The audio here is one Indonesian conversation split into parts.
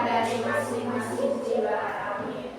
dari masing-masing jiwa. Amin.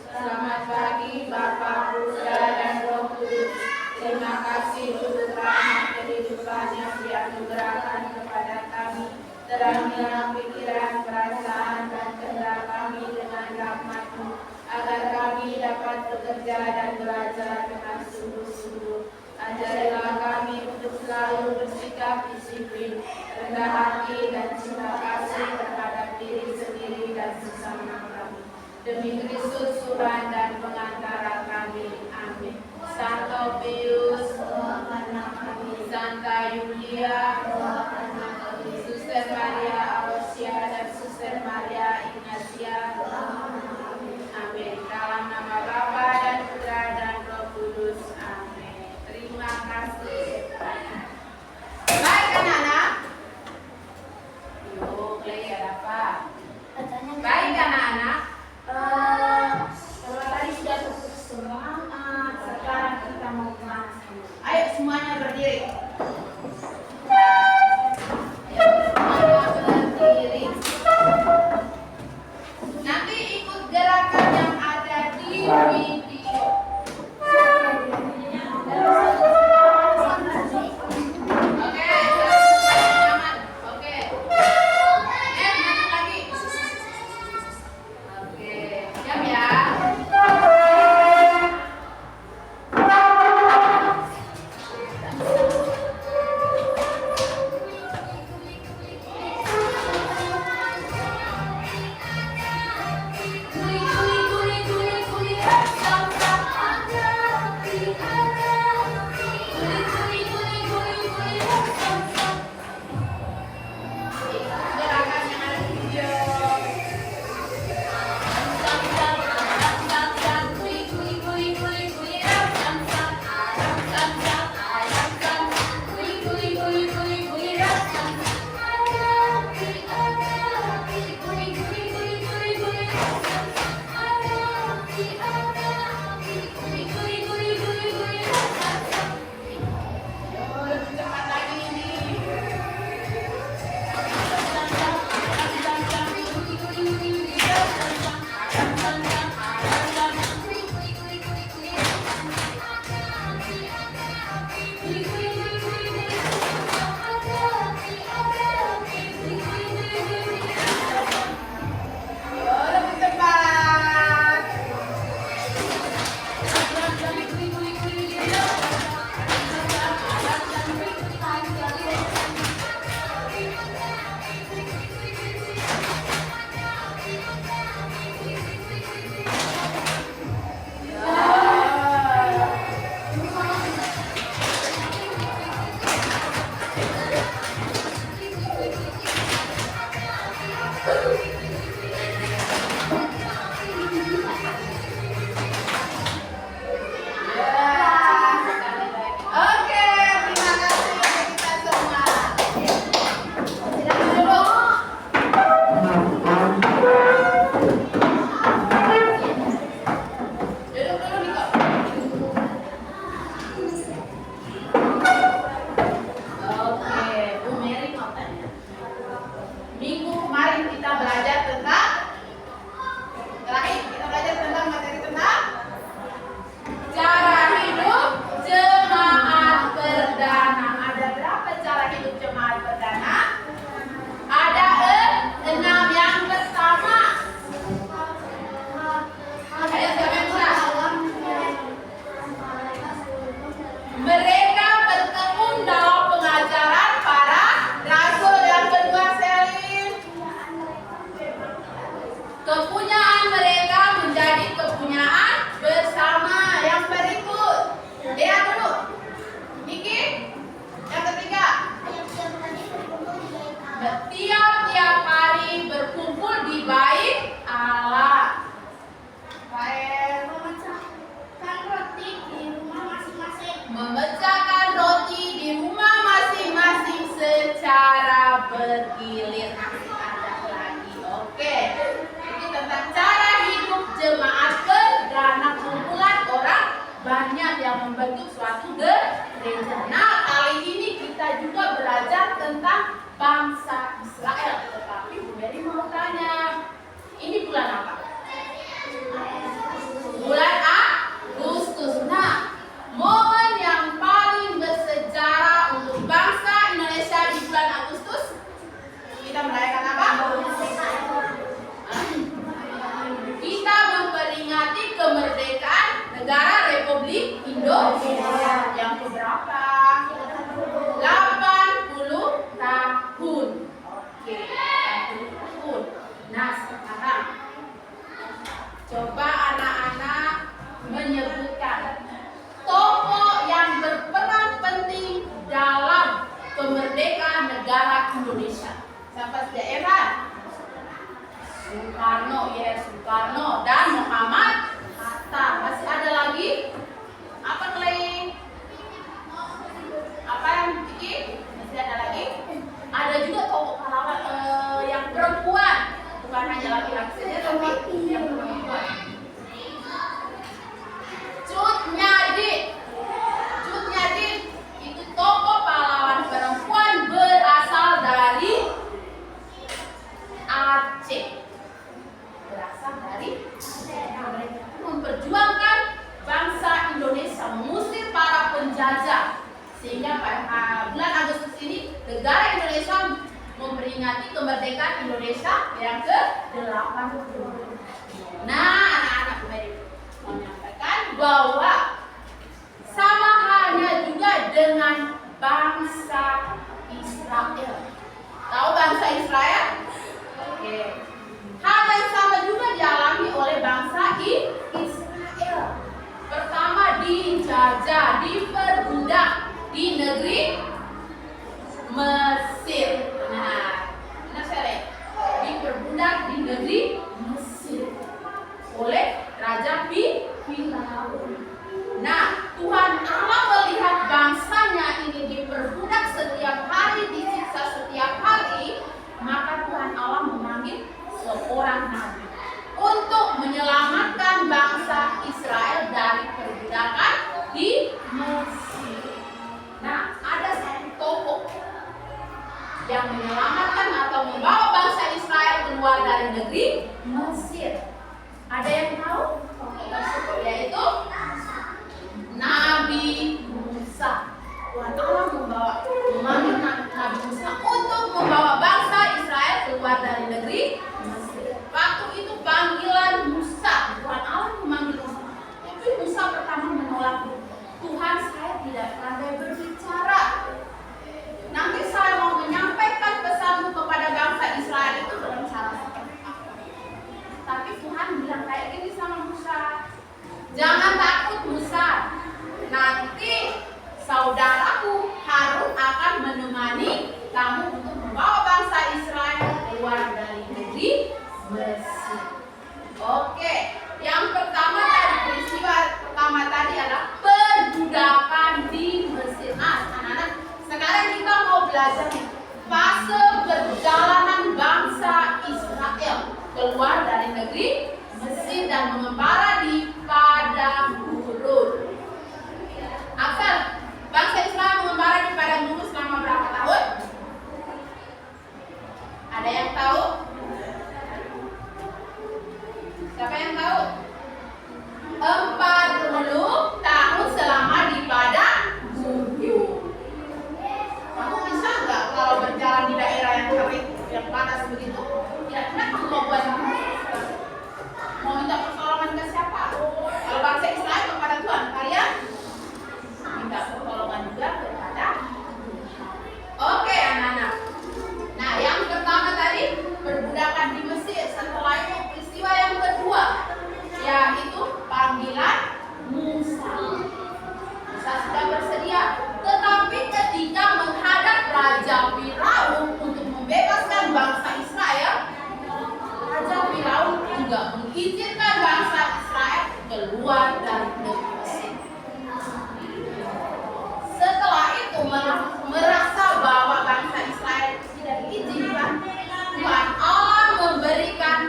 Selamat pagi Bapa, Putra, dan Roh Kudus. Terima kasih untuk rahmat kehidupan yang dianugerahkan kepada kami. Terangilah pikiran, perasaan, dan kehendak kami dengan rahmat-Mu, agar kami dapat bekerja dan belajar dengan sungguh-sungguh. Ajarilah kami untuk selalu bersikap disiplin, rendah hati, dan cinta kasih terhadap diri sendiri dan sesama kami. Demi Kristus Tuhan dan pengantara kami. Amin. Santo Pius, Santa Yulia, Suster Maria Aosia, dan Suster Maria Ignatia. Amin. Dalam nama Bapa dan Putra dan Roh Kudus. Amin. Terima kasih. Baik anak-anak. Yuk, play ada apa? Baik anak-anak. Kalau tadi sudah cukup semangat, sekarang kita mau makan. Ayo semuanya berdiri. Nanti ikut gerakan yang ada di video. Oke, nyaman. Oke. Masuk lagi. Oke, siap ya. Gerakan yang ada di video. Lebih cepat lagi ini. Lebih cepat. Oke, terima kasih untuk kita semua. Silakan duduk. Duduk dulu Niko. Oke, Bu Mary mau tanya. Minggu kemarin kita belajar tentang materi tentang cara hidup jemaat perdana. Ada berapa cara hidup jemaat perdana? Ada 6. Yang pertama. Ayo siapa yang mulai? Mereka bertemu dalam pengajaran para rasul. Yang kedua, Selin. Kepunyaan mereka menjadi kepunyaan bersama. Yang berikut, Dea dulu. Niki. Yang ketiga, tiap-tiap hari berkumpul di bait Allah. Baik. Memecahkan roti di rumah masing-masing secara bergilir. Ada lagi. Oke. Itu tentang cara hidup jemaat perdana, kumpulan orang banyak yang membentuk suatu gereja. Nah, kali ini kita juga belajar tentang bangsa Israel, tetapi Nah, sekarang coba anak-anak menyebutkan tokoh yang berperan penting dalam kemerdekaan negara Indonesia. Siapa daerah? Soekarno, ya Soekarno dan Muhammad Hatta. Masih ada lagi? Apa lagi? Apa yang bikin? Masih ada lagi? Ada juga tokoh pahlawan yang perempuan, bukan hanya laki-laki saja, tapi yang perempuan. Cut Nyadin. Cut Nyadin itu tokoh pahlawan perempuan berasal dari Aceh. Berasal dari memperjuangkan bangsa Indonesia, mengusir para penjajah, sehingga pada bulan Agustus ini negara Indonesia memperingati kemerdekaan Indonesia yang ke-80. Nah, anak-anak menyampaikan bahwa sama halnya juga dengan bangsa Israel. Tahu bangsa Israel? Oke. Hal yang sama juga dialami oleh bangsa Israel. Pertama dijajah, diperbudak di negeri Mesir. Nah, benar saya diperbudak di negeri Mesir oleh Raja Firaun. Nah, Tuhan Allah melihat bangsanya ini diperbudak setiap hari, disiksa setiap hari, maka Tuhan Allah memanggil seorang nabi untuk menyelamatkan bangsa Israel dari perbudakan di Mesir. Nah, ada satu tokoh yang menyelamatkan atau membawa bangsa Israel keluar dari negeri Mesir. Ada yang tahu? Yaitu Nabi Musa. Tuhan Allah memanggil Nabi Musa untuk membawa bangsa Israel keluar dari negeri Mesir. Waktu itu panggilan Musa, Tuhan Allah memanggil Musa. Tapi Musa pertama menolak. Tuhan, saya tidak pandai berbicara. Nanti saya mau menyampaikan pesanmu kepada bangsa Israel itu dengan cara seperti apa. Tapi Tuhan bilang kayak gini sama Musa, jangan takut Musa, nanti saudaraku Harun akan menemani kamu untuk membawa bangsa Israel keluar dari negeri Mesir. Oke, yang pertama tadi, peristiwa pertama tadi adalah perbudakan di Mesir. Nah, anak-anak, sekarang kita mau belajar fase perjalanan bangsa Israel keluar dari negeri Mesir dan mengembara di padang gurun. Asal bangsa Israel mengembara di padang gurun selama berapa tahun? Ada yang tahu? Siapa yang tahu? 40 tahun selama di padang gurun. Kamu bisa nggak kalau berjalan di daerah yang kering, yang panas begitu? Kira-kira kamu mau buat apa? Mau minta pertolongan ke siapa? Kalau bangsa Israel kepada Tuhan, kalian minta pertolongan juga kepada Oke, anak-anak. Nah, yang pertama tadi perbudakan di Mesir. Setelah itu peristiwa yang kedua, yaitu panggilan Musa. Musa sudah bersedia, tetapi ketika menghadap Raja Firaun untuk membebaskan bangsa Israel, Raja Firaun tidak mengizinkan bangsa Israel keluar dari negeri Mesir. Setelah itu merasa bahwa bangsa Israel tidak diizinkan, Tuhan Allah memberikan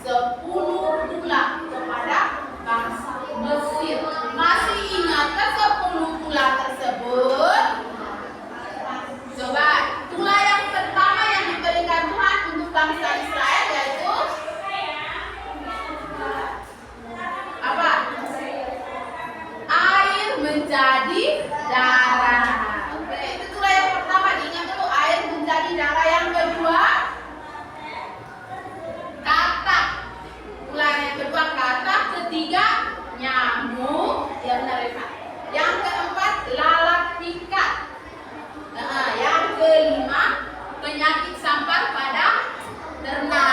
10 tulah kepada bangsa Mesir. Masih ingatkah 10 tulah tersebut? Coba, tulah yang pertama yang diberikan Tuhan untuk bangsa Israel yaitu apa? Air menjadi darah. Oke, itu tulah yang pertama, diingat dulu, air menjadi darah. Yang kedua, katak. Tulah yang kedua katak. Ketiga, nyamuk. Ya benar, Eva. Yang keempat, lalat tingkat. Yang kelima, penyakit sampar pada ternak.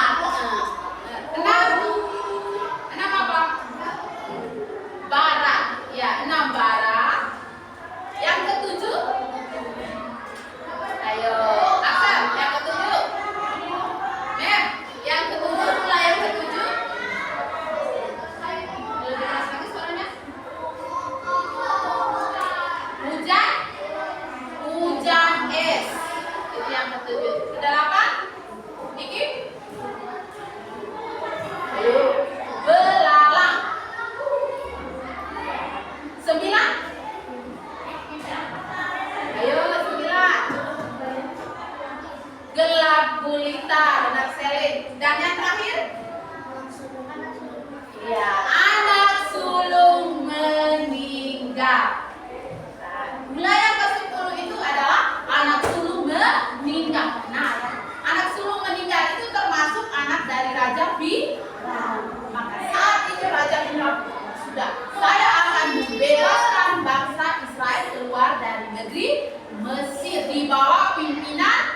Firaun. Maka saat itu Raja Firaun sudah, saya akan membebaskan bangsa Israel keluar dari negeri Mesir di bawah pimpinan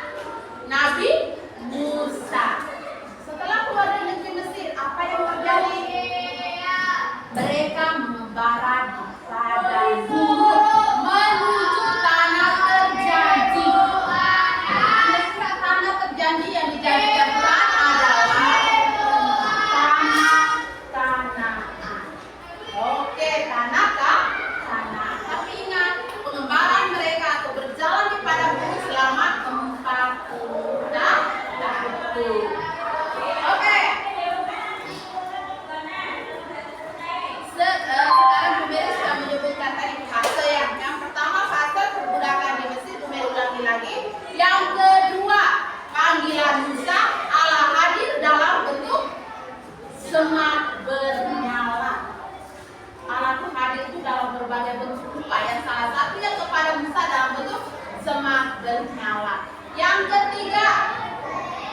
Nabi Musa. Setelah keluar dari negeri Mesir, apa yang terjadi? Mereka membara di padang gurun menuju tanah terjanji. Kira-kira tanah terjanji yang dijanjikan Tuhan adalah tanah Kanaan. Oke, tanah Kanaan. Tapi ingat, pengembaraan mereka atau berjalan di padang gurun selama 40 tahun. Oke. Sekarang Bu Mary sudah menyebutkan tadi fase yang pertama fase perbudakan di Mesir, Bu Mary ulangi lagi. Yang kedua, panggilan Musa, Allah hadir dalam bentuk semak bernyala. Allah itu hadir itu dalam berbagai bentuk rupa. Yang salah satunya kepada Musa dalam bentuk semak bernyala. Yang ketiga,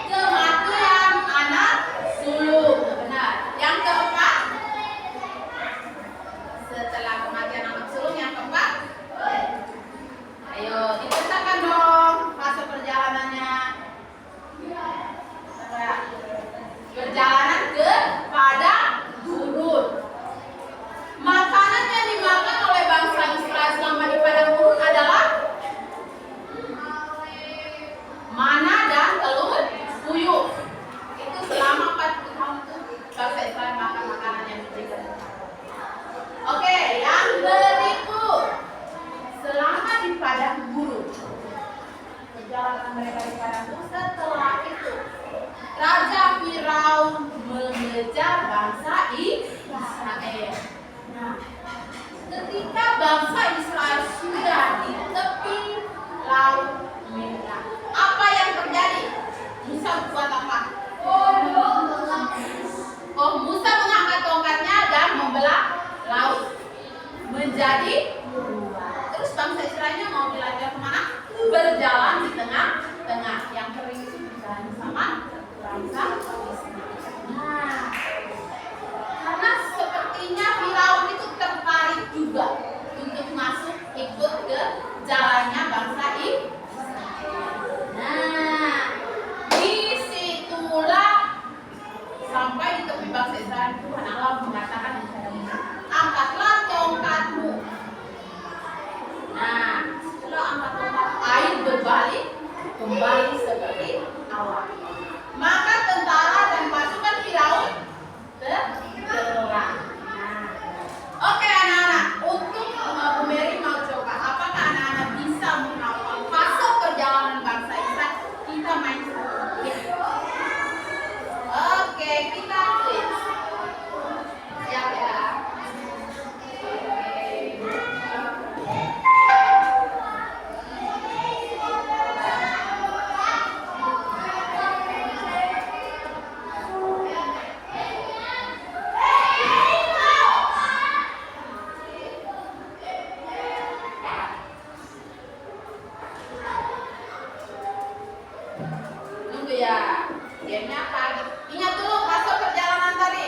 kematian anak sulung. Benar. Yang keempat, setelah kematian anak sulung, yang keempat, ayo diceritakan dong fase perjalanannya. Perjalanan ke padang gurun. Makanan yang dimakan oleh bangsa Israel selama di padang gurun adalah mana dan telur puyuh. Itu selama 40 tahun itu bangsa Israel makan makanan yang diberikan. Oke, yang berikut, selama di padang gurun, perjalanan mereka di padang gurun, setelah itu Raja Firaun mengejar bangsa Israel. Nah, ketika bangsa Israel sudah di tepi Laut Merah, apa yang terjadi? Musa buat apa? Musa mengangkat tongkatnya dan membelah laut menjadi dua. Terus bangsa Israelnya mau dilanjut kemana? Berjalan di tengah-tengah. Yang kering itu berjalan sama bangsa Israel. Nah, karena sepertinya Firaun itu tertarik juga untuk masuk ikut ke jalannya bangsa Israel. Nah, disitulah sampai di tepi bangsa Israel, Tuhan Allah mengatakan kepada Musa, angkatlah tongkatmu. Nah, setelah angkat tongkat, air berbalik kembali seperti awal. Maka tentara dan pasukan Firaun tergerang. Oke anak-anak, untuk Bu Mary mau coba, apakah anak-anak bisa menghafal fase perjalanan bangsa Israel? Kita main satu. Oke, kita quiz. Siap ya? Tunggu ya. Gamenya apa? Ingat dulu fase perjalanan tadi.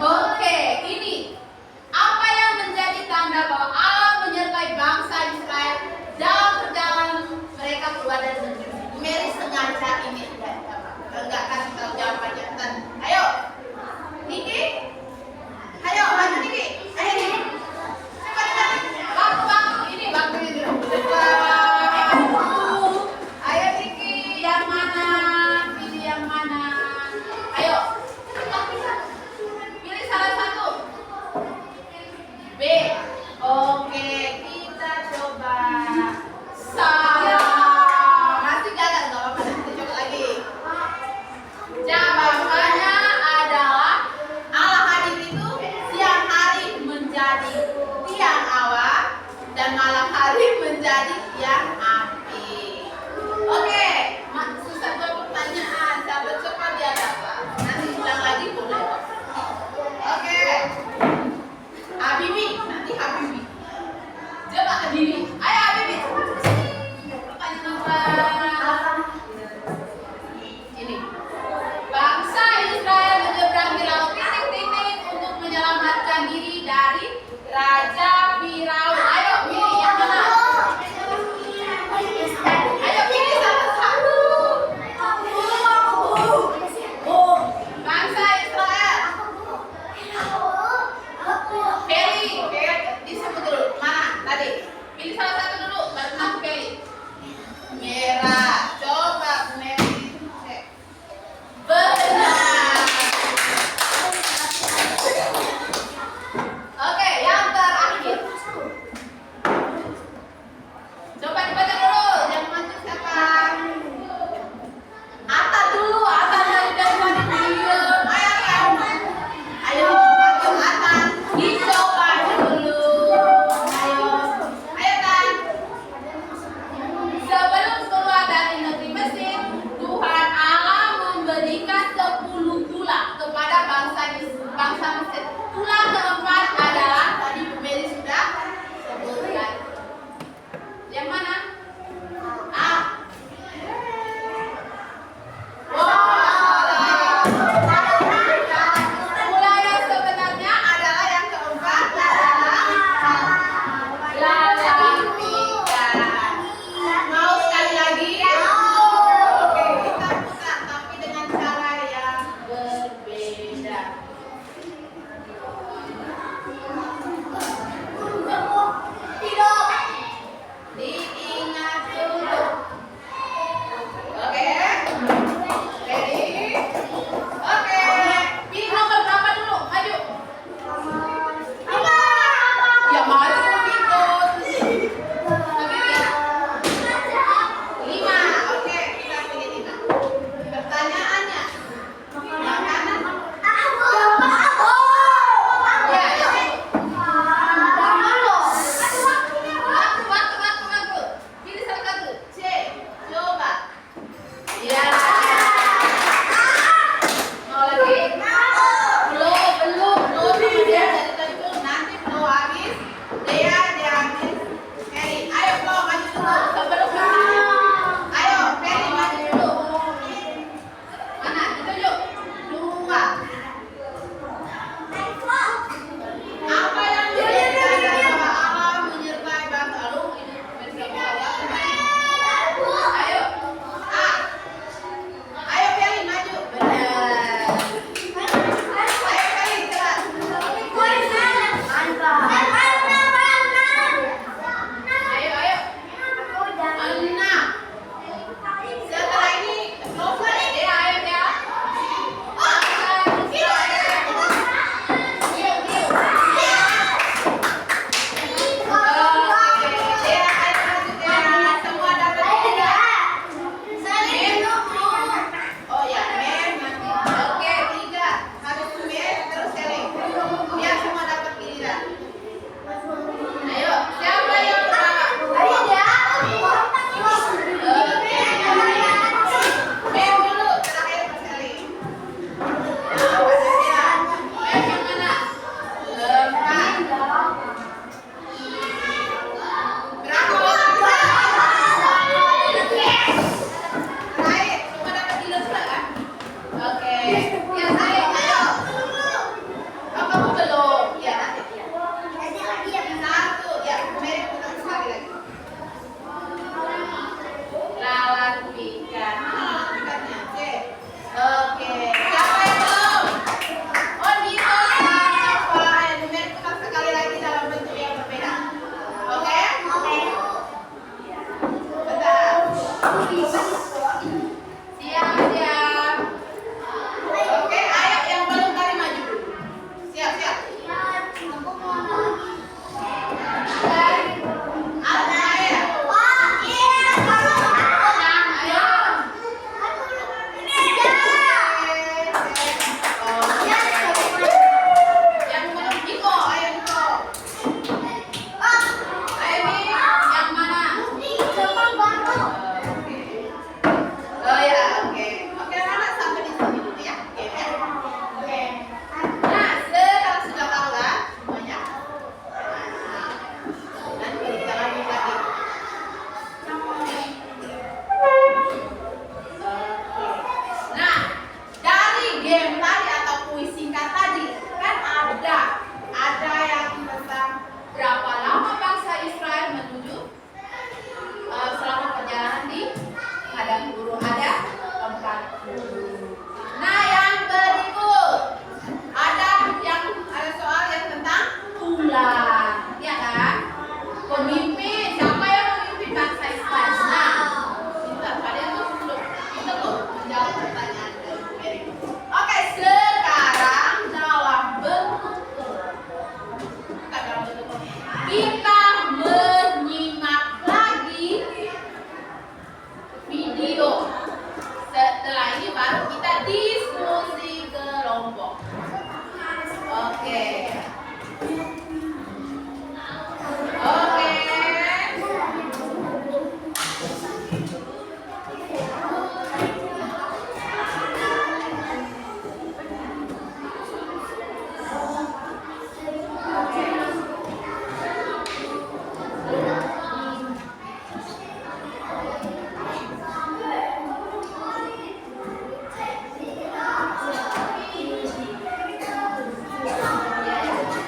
Oke, ini apa yang menjadi tanda bahwa Allah menyertai bangsa Israel dalam perjalanan mereka keluar dari negeri? Mary sengaja ini enggak kasih tahu jawabannya. Ayo, Niki. Ayo, bantu Niki. Ayo Niki. Cepat. Waktu ini. Ayo Niki, yang mana? Pilih yang mana? Ayo. Pilih salah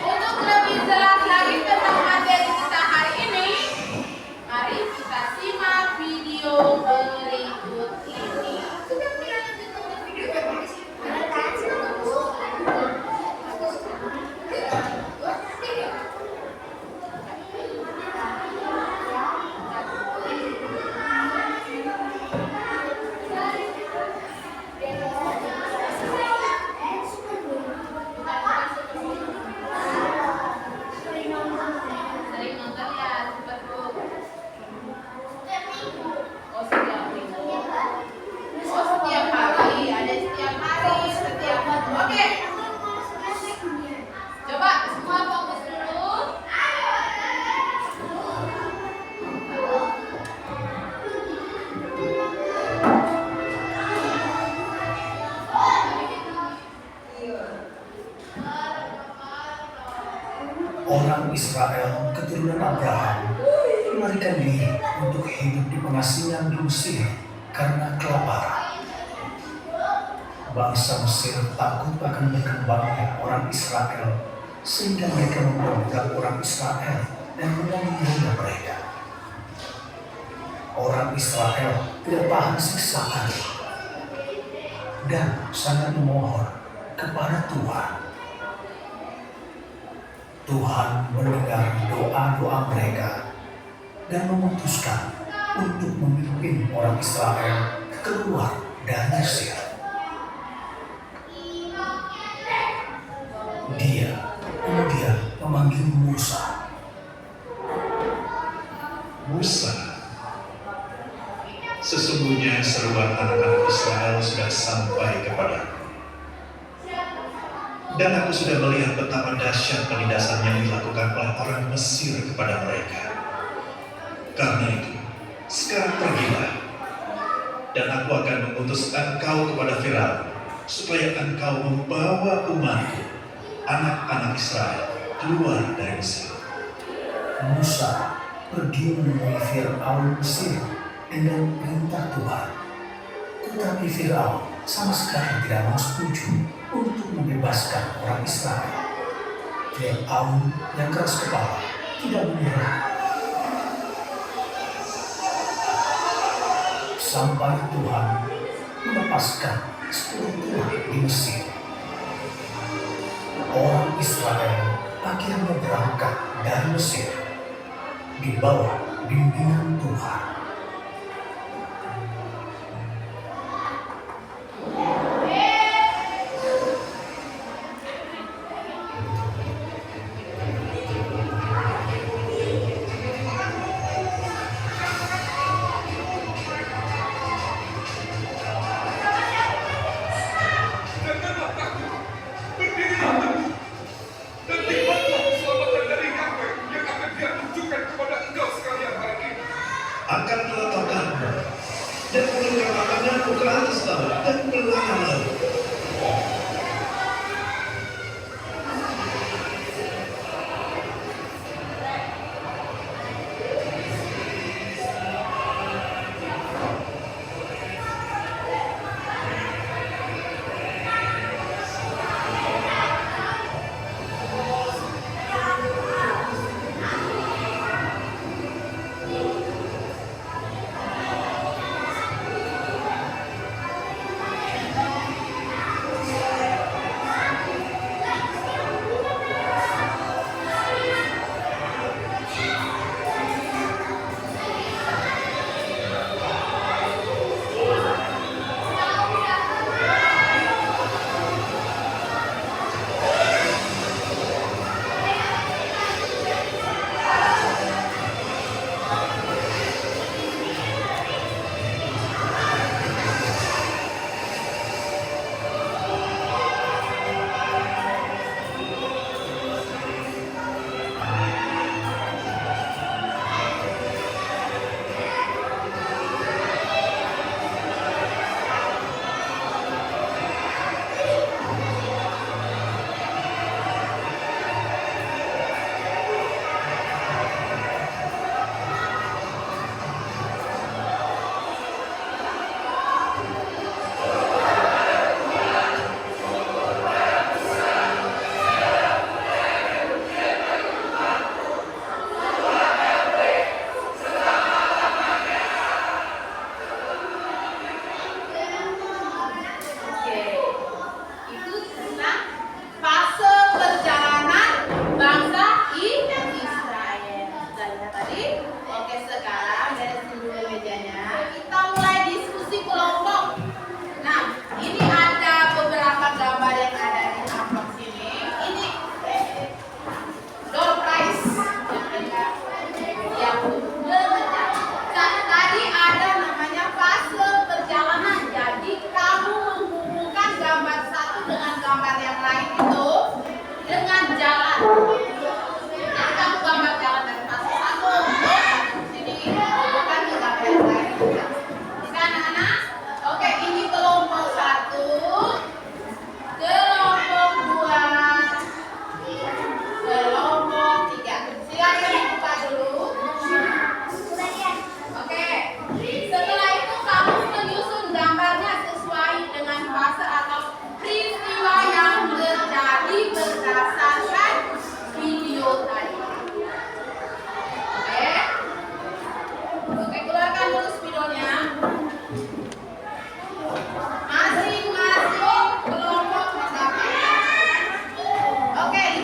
Untuk lebih jelas lagi tentang materi kita hari ini, mari kita simak video berikut ini. Sering nonton ya, cepet Bu. Oh setiap minggu. Oh setiap hari, ada setiap hari, setiap minggu. Oke, coba semua fokus dulu. Orang Israel keturunan Abraham melarikan diri untuk hidup di pengasingan di Mesir karena kelaparan. Bangsa Mesir takut akan berkembangnya orang Israel sehingga mereka membunuh orang Israel dan menganiaya mereka. Orang Israel tidak tahan siksaan dan sangat memohon kepada Tuhan. Tuhan mendengar doa-doa mereka dan memutuskan untuk memimpin orang Israel keluar dari Mesir. Dia kemudian memanggil Musa. Musa, sesungguhnya seruan anak-anak Israel sudah sampai kepadaku. Dan aku sudah melihat betapa dahsyat penindasan yang dilakukan oleh orang Mesir kepada mereka. Karena itu, sekarang pergilah, dan aku akan mengutus engkau kepada Firaun, supaya engkau membawa umatku, anak-anak Israel, keluar dari Mesir. Musa pergi menemui Firaun Mesir dengan perintah Tuhan. Tetapi Firaun sama sekali tidak mau setuju untuk membebaskan orang Israel. Firaun yang keras kepala tidak menyerah. Sampai Tuhan melepaskan 10 tuan di Mesir. Orang Israel akhirnya berangkat dari Mesir di bawah bimbingan Tuhan. Angkat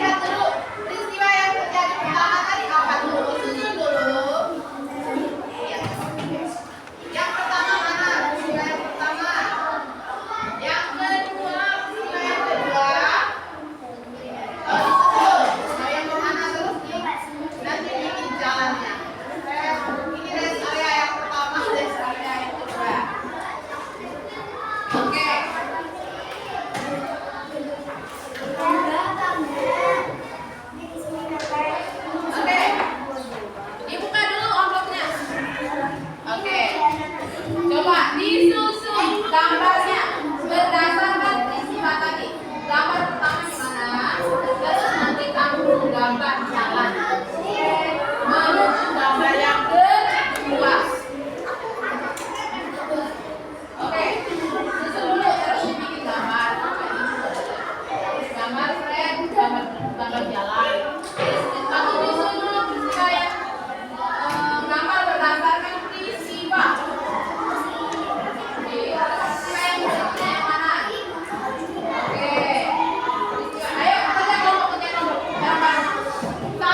lihat dulu peristiwa yang terjadi pertama tadi apa dulu? Susun dulu. Iya. Yang pertama mana? Peristiwa yang pertama. Yang kedua, peristiwa yang kedua. Oh, disusun. Mau yang mana terus nih? Nanti bikin jalannya. Ini rest area yang pertama, rest area yang kedua. Oke. Oke. Dibuka dulu amplopnya. Oke. Coba disusun gambarnya berdasarkan peristiwa tadi. Gambar pertama di mana? Terus nanti kamu gambar jalan menuju gambar yang kedua. Oke, susun dulu terus dibikin gambar. Gambar friend, gambar jalan. Terus kamu susun dulu kayak gambar berdasarkan peristiwa. Oke, peristiwa yang berikutnya yang mana? Oke, peristiwa. Ayo kita kelompok. Gambar 1,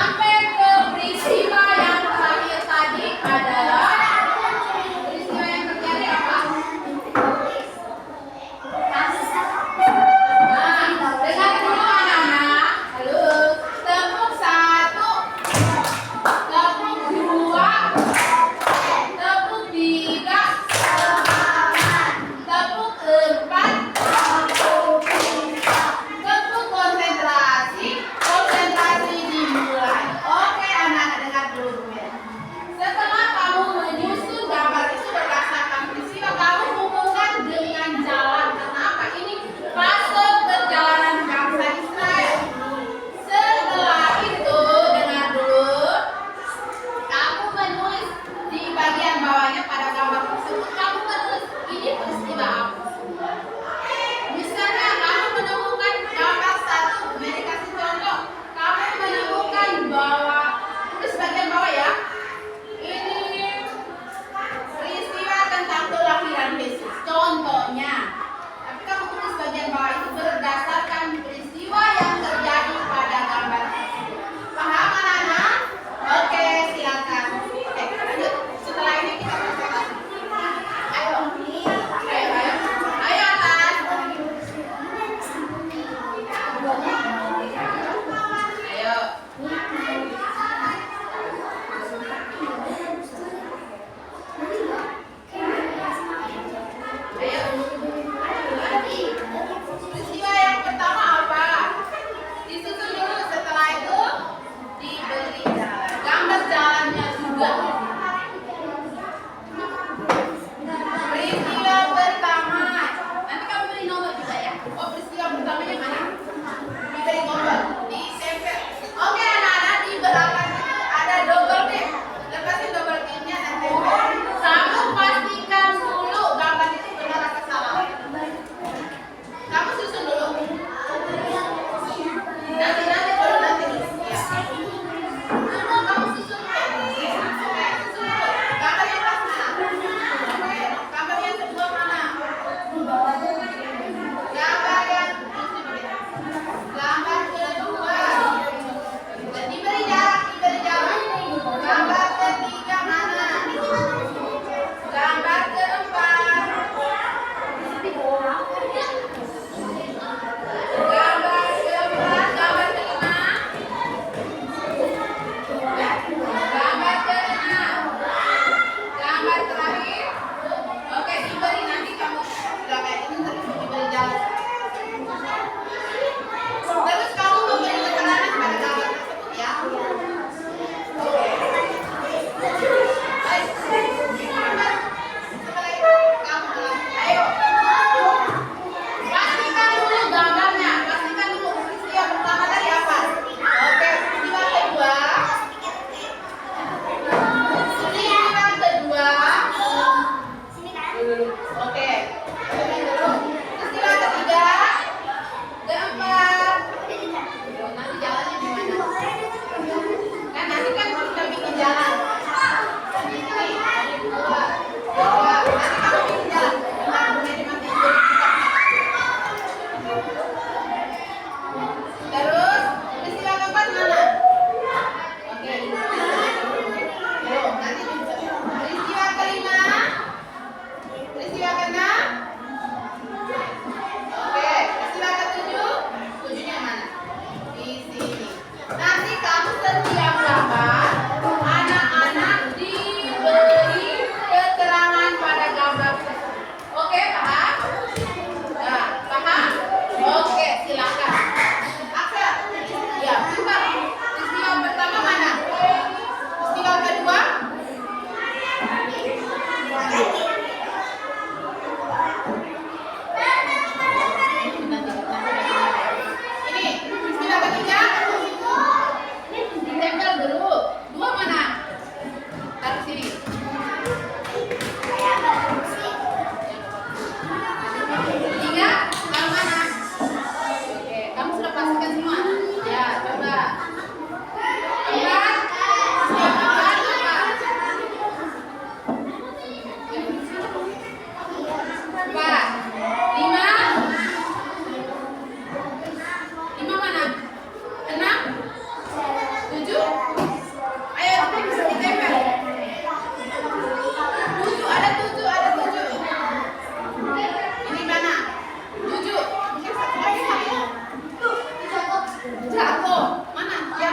Satu. Mana? Yang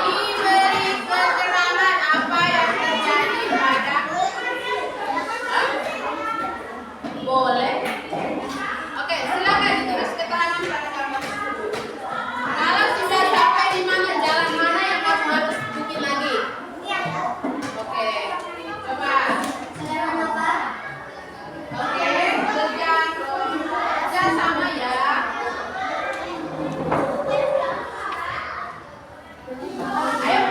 diberi keterangan apa yang terjadi pada. Hah? Boleh. Oke, silakan ditulis keterangan pada gambar tersebut. Kalau sudah sampai di mana, jalan mana yang kamu harus bikin lagi? Oke, coba. Oke, kerja sama ya. Ayo.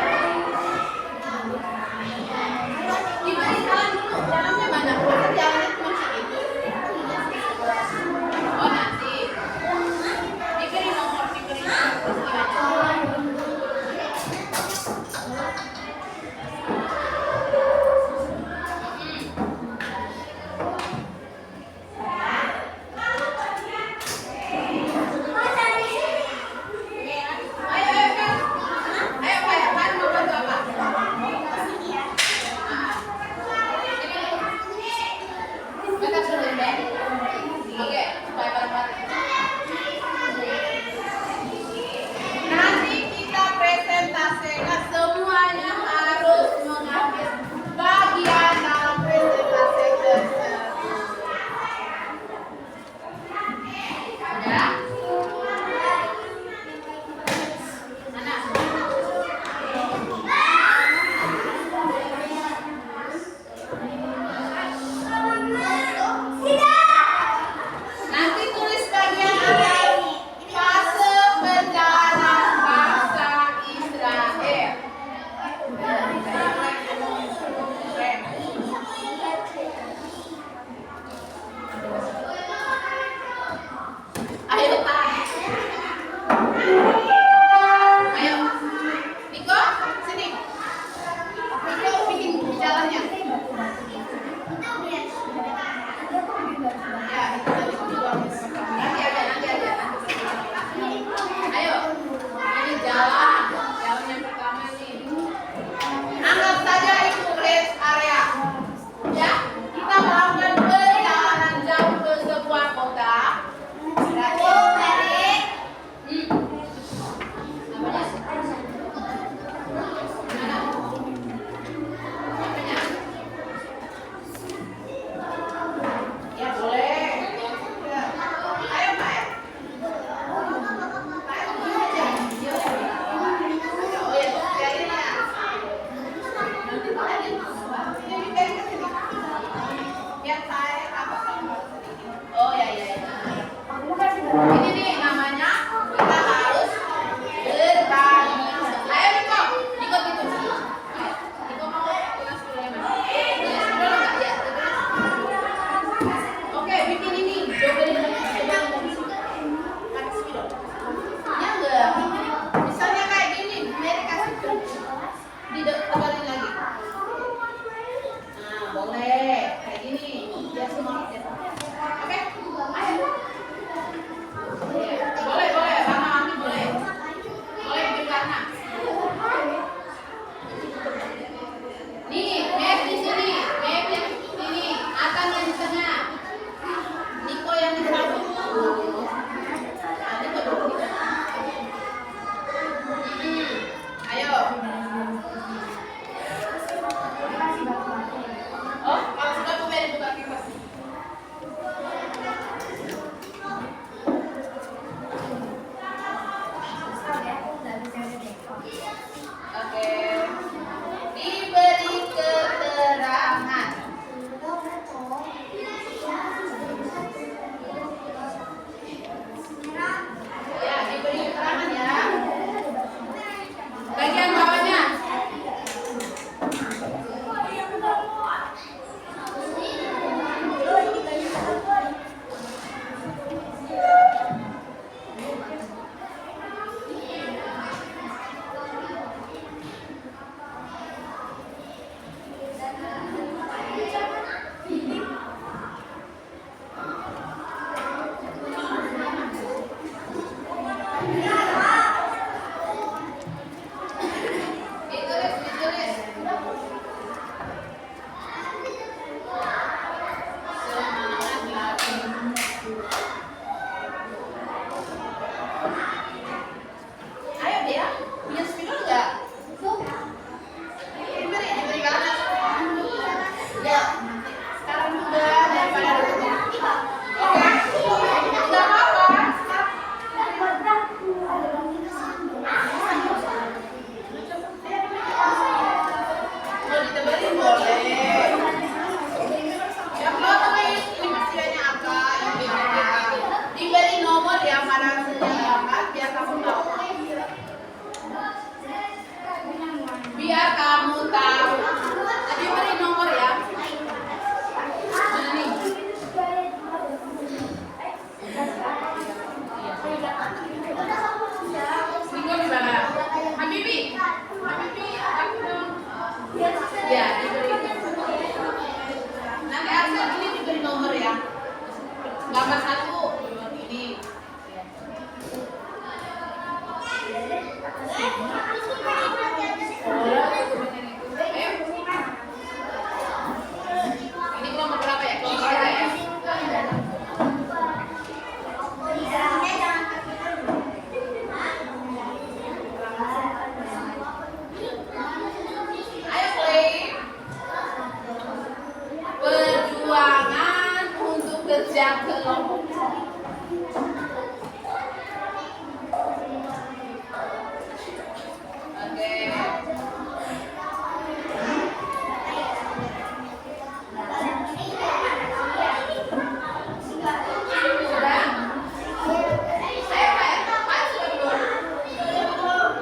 Gimana jalan dulu? Jalannya mana? Jalannya cuma segitu. Gambar satu. Ini. Ini kelompok berapa ya? Kelompok berapa ya? Ayo play. Perjuangan untuk kerja kelompok. Oke. Sudah. Ayo, maju belum?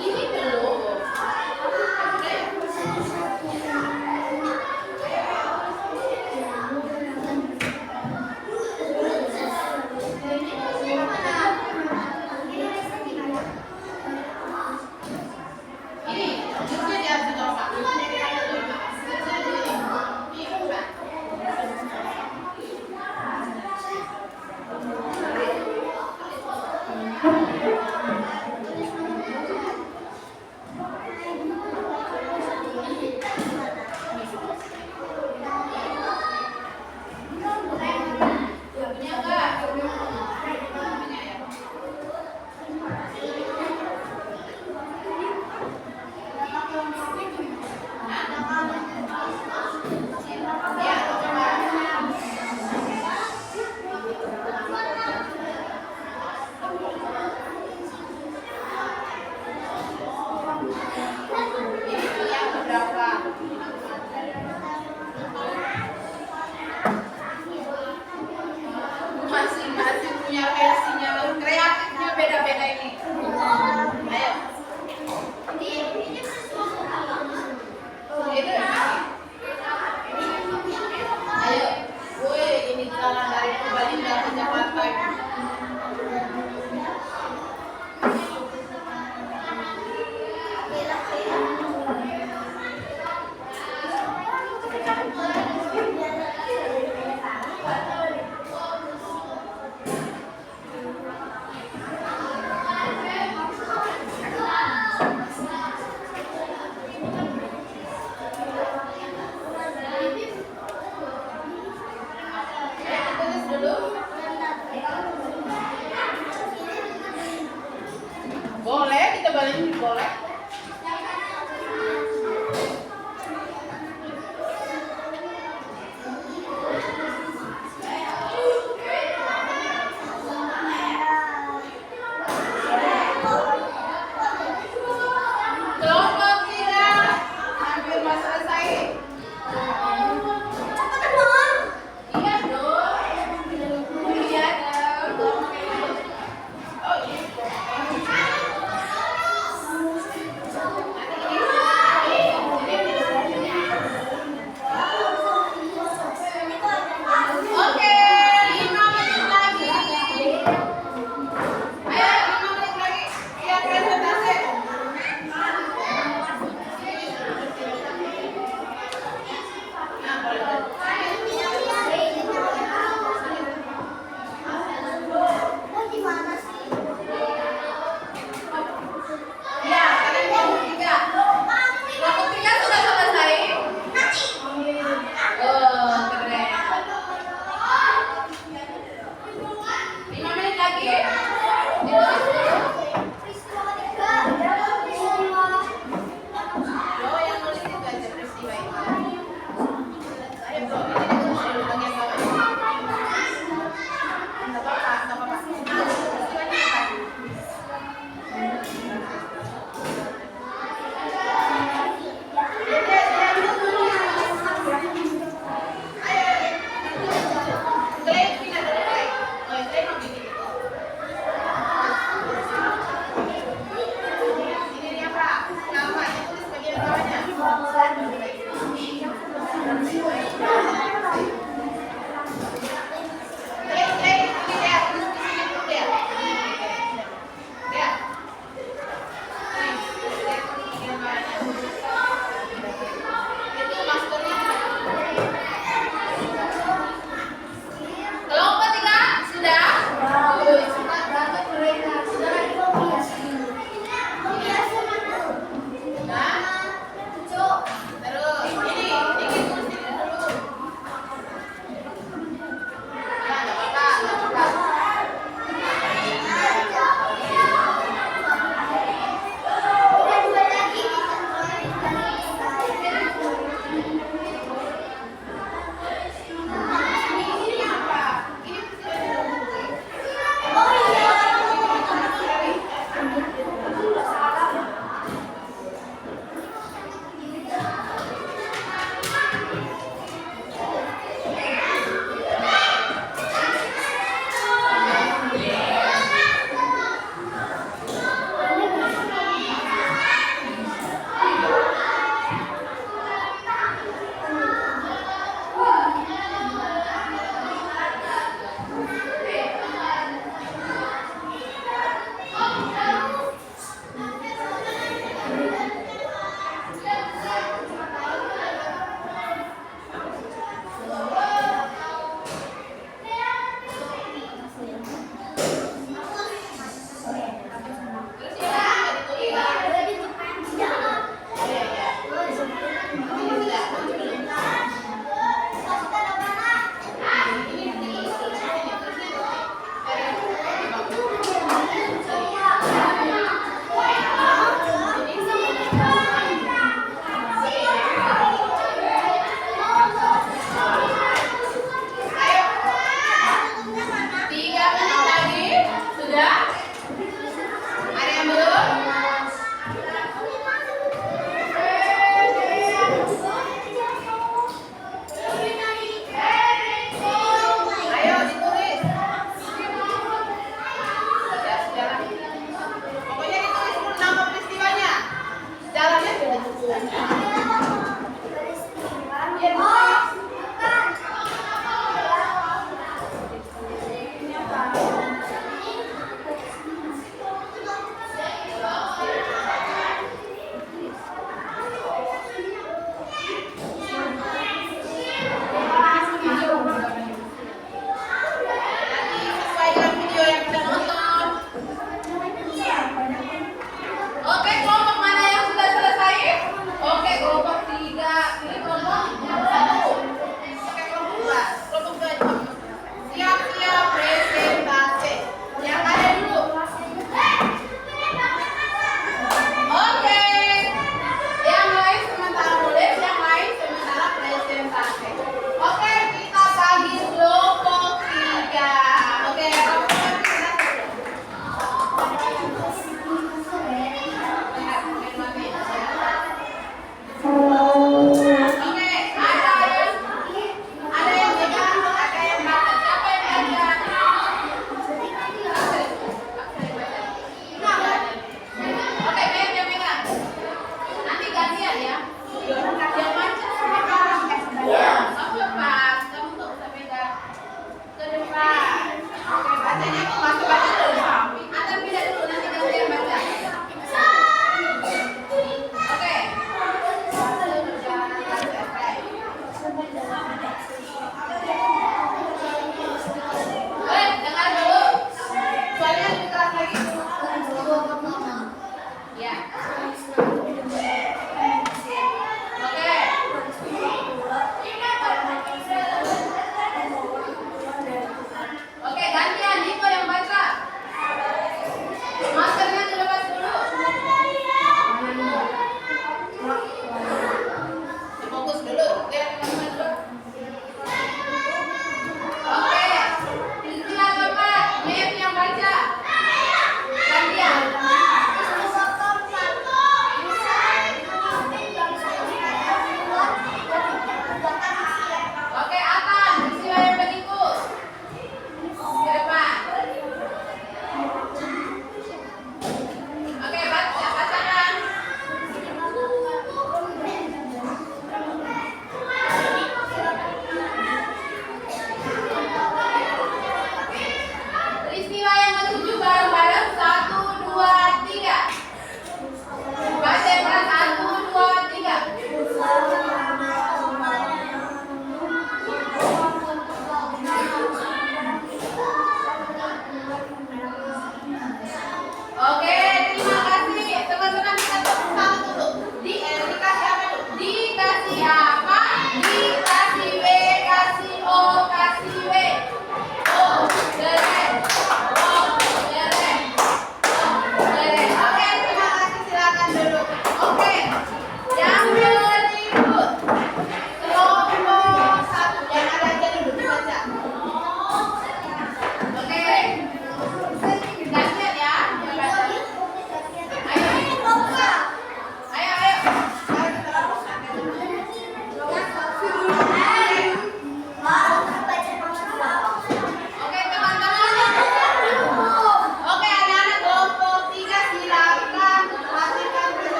Ini belum.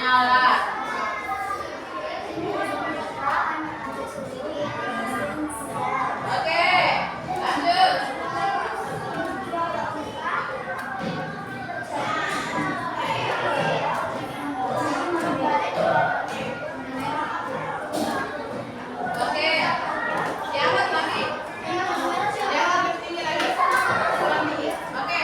nyala. Oke, lanjut. Oke, diangkat lagi. Diangkat lebih tinggi lagi. Oke.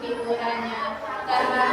hiburannya, karena